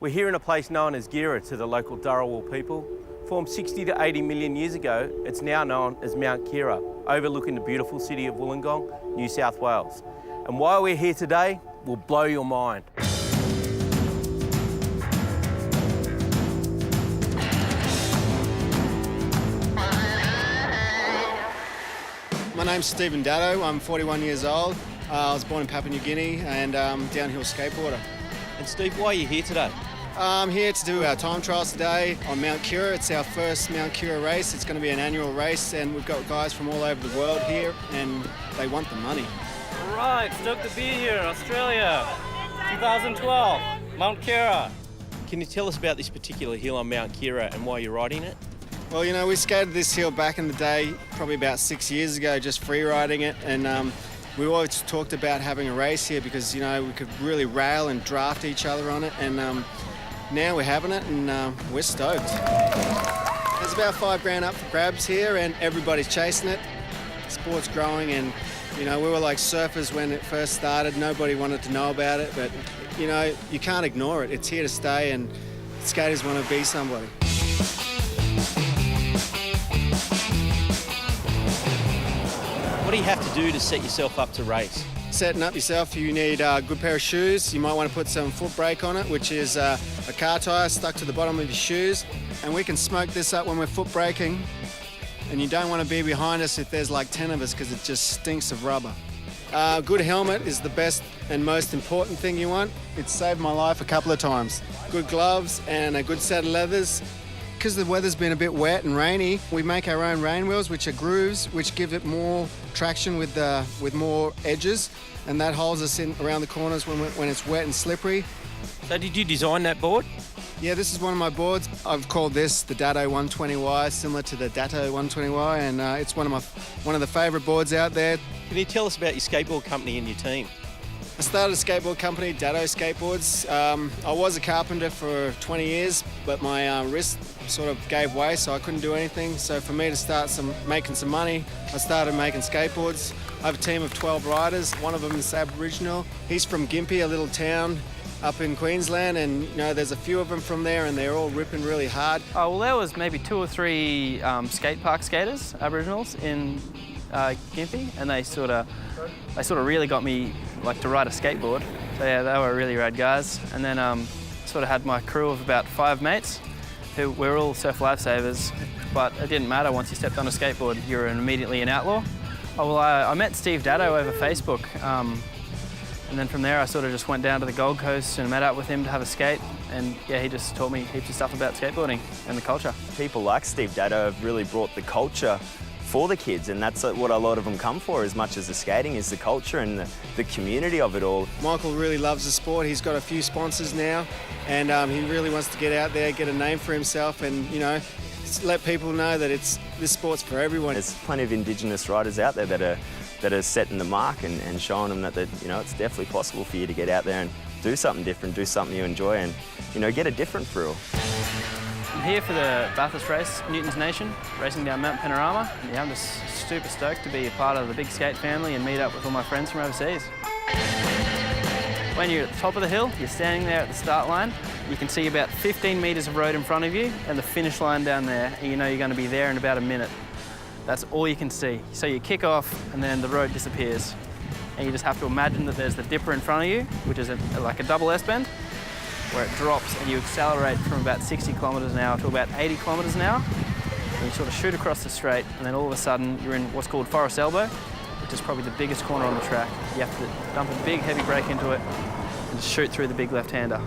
We're here in a place known as Gira to the local Dharawal people. Formed 60 to 80 million years ago, it's now known as Mount Kira, overlooking the beautiful city of Wollongong, New South Wales. And why we're here today will blow your mind. My name's Stephen Daddow. I'm 41 years old. I was born in Papua New Guinea and downhill skateboarder. And Steve, why are you here today? I'm here to do our time trials today on Mount Kira. It's our first Mount Kira race. It's going to be an annual race and we've got guys from all over the world here and they want the money. Right, stoked to be here, Australia, 2012, Mount Kira. Can you tell us about this particular hill on Mount Kira and why you're riding it? Well, you know, we skated this hill back in the day, probably about 6 years ago, just free riding it. And we always talked about having a race here because, you know, we could really rail and draft each other on it. And now we're having it and we're stoked. There's about $5,000 up for grabs here and everybody's chasing it. The sport's growing and, you know, we were like surfers when it first started. Nobody wanted to know about it, but, you know, you can't ignore it. It's here to stay and skaters want to be somebody. What do you have to do to set yourself up to race? Setting up yourself, you need a good pair of shoes. You might want to put some foot brake on it, which is a car tyre stuck to the bottom of your shoes. And we can smoke this up when we're foot braking. And you don't want to be behind us if there's like 10 of us because it just stinks of rubber. A good helmet is the best and most important thing you want. It's saved my life a couple of times. Good gloves and a good set of leathers. Because the weather's been a bit wet and rainy, we make our own rain wheels, which are grooves, which give it more traction with more edges, and that holds us in around the corners when it's wet and slippery. So did you design that board? Yeah, this is one of my boards. I've called this the Daddow 120Y, similar to the Daddow 120Y, and it's one of the favourite boards out there. Can you tell us about your skateboard company and your team? I started a skateboard company, Daddow Skateboards. I was a carpenter for 20 years, but my wrist sort of gave way, so I couldn't do anything. So for me to start making some money, I started making skateboards. I have a team of 12 riders. One of them is Aboriginal. He's from Gympie, a little town up in Queensland, and you know there's a few of them from there, and they're all ripping really hard. Oh, well, there was maybe 2 or 3 skate park skaters, Aboriginals, in Gympie, and they sort of really got me like to ride a skateboard. So yeah, they were really rad guys. And then sort of had my crew of about 5 mates who were all surf lifesavers, but it didn't matter. Once you stepped on a skateboard, you were immediately an outlaw. Oh, well, I met Steve Daddow over Facebook, and then from there I sort of just went down to the Gold Coast and met up with him to have a skate, and yeah, he just taught me heaps of stuff about skateboarding and the culture. People like Steve Daddow have really brought the culture for the kids, and that's what a lot of them come for as much as the skating is the culture and the community of it all. Michael really loves the sport. He's got a few sponsors now, and he really wants to get out there, get a name for himself, and you know, let people know that this sport's for everyone. There's plenty of Indigenous riders out there that are setting the mark and showing them that you know it's definitely possible for you to get out there and do something different, do something you enjoy, and you know get a different thrill. I'm here for the Bathurst race, Newton's Nation, racing down Mount Panorama. Yeah, I'm just super stoked to be a part of the big skate family and meet up with all my friends from overseas. When you're at the top of the hill, you're standing there at the start line. You can see about 15 metres of road in front of you and the finish line down there, and you know you're going to be there in about a minute. That's all you can see. So you kick off and then the road disappears. And you just have to imagine that there's the dipper in front of you, which is like a double S-bend, where it drops and you accelerate from about 60 kilometres an hour to about 80 kilometres an hour. And you sort of shoot across the straight, and then all of a sudden you're in what's called Forest Elbow, which is probably the biggest corner on the track. You have to dump a big heavy brake into it and just shoot through the big left-hander.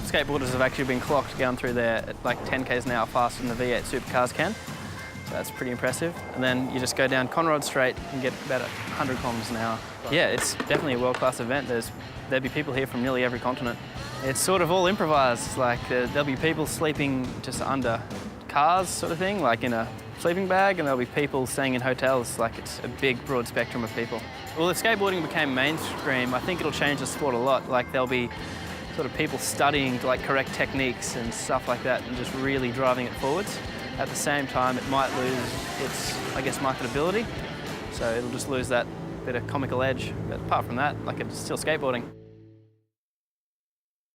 Skateboarders have actually been clocked going through there at like 10 k's an hour faster than the V8 supercars can. So that's pretty impressive. And then you just go down Conrod Straight and get about 100 kilometres an hour. Yeah, it's definitely a world-class event. There'd be people here from nearly every continent. It's sort of all improvised, like there'll be people sleeping just under cars sort of thing, like in a sleeping bag, and there'll be people staying in hotels, like it's a big broad spectrum of people. Well, if skateboarding became mainstream, I think it'll change the sport a lot. Like there'll be sort of people studying like correct techniques and stuff like that and just really driving it forwards. At the same time, it might lose its, I guess, marketability. So it'll just lose that bit of comical edge. But apart from that, like it's still skateboarding.